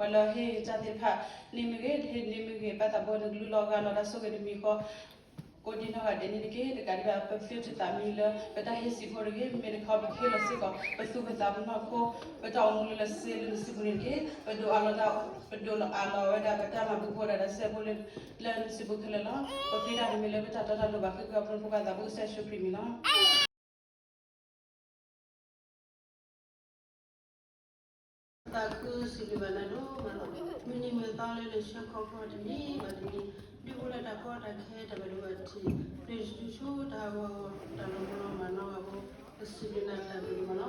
Wala he jati pha nimige pata bon glu loga no da so ge mi ko Kodina denike de kariba perfil tamila beta hesi forge mere khabe khela se ko pasu beta bna ko beta onul la se le siburinge bedo alada bedo ala wada beta ma bu pora da se bolen la sibu khala ko tira mele beta ta lo ba ke ko apron ko da bu se shu primina Taku silibana no mano minimal tale le shako ko ni badini di bola da ko da ke da balu ati please do show da wo da no no mano abo silibana da balu mano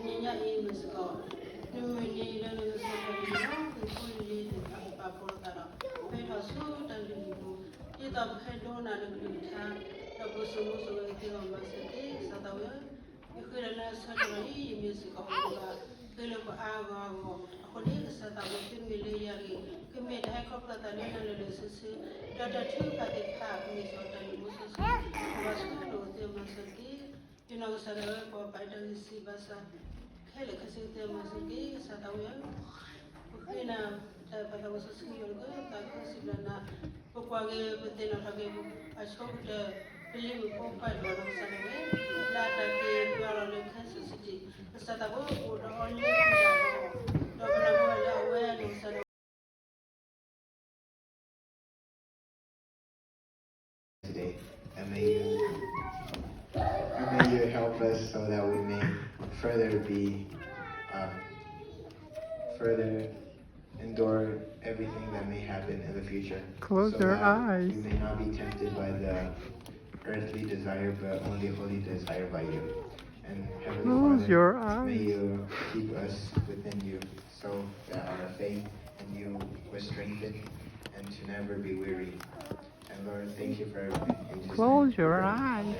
ni nya e mis ko ni ni le le so ko ni no ko ni de pa po da ra pe da so da ni bo ye da phe do na le ni tha da bo so so e ti no ma se ti sa da wo e ko na sa da ni mis ko ba Kalau aku ni saya tahu tu milik yari, kami dah kau pelajari dalam lesson, dah tu pada kah kami sudah ibu susu, masuk tu dia masuk ni, jenama saya kau pada isi bahasa, kalau kasih dia masuk ni saya tahu ya, kena pada usus ni juga, tak kasih lana, pokoknya betul nak lagi asal dah beli buku pada orang sana ni, dah tak jual oleh kasih sini. Today, and may you help us so that we may further endure everything that may happen in the future. Close so your that eyes. We may not be tempted by the earthly desire, but only holy desire by you. And Heavenly Close Father, your may eyes. you keep us within you so that our faith in you was strengthened and to never be weary. And Lord, thank you for everything. In Jesus' Close name. your eyes.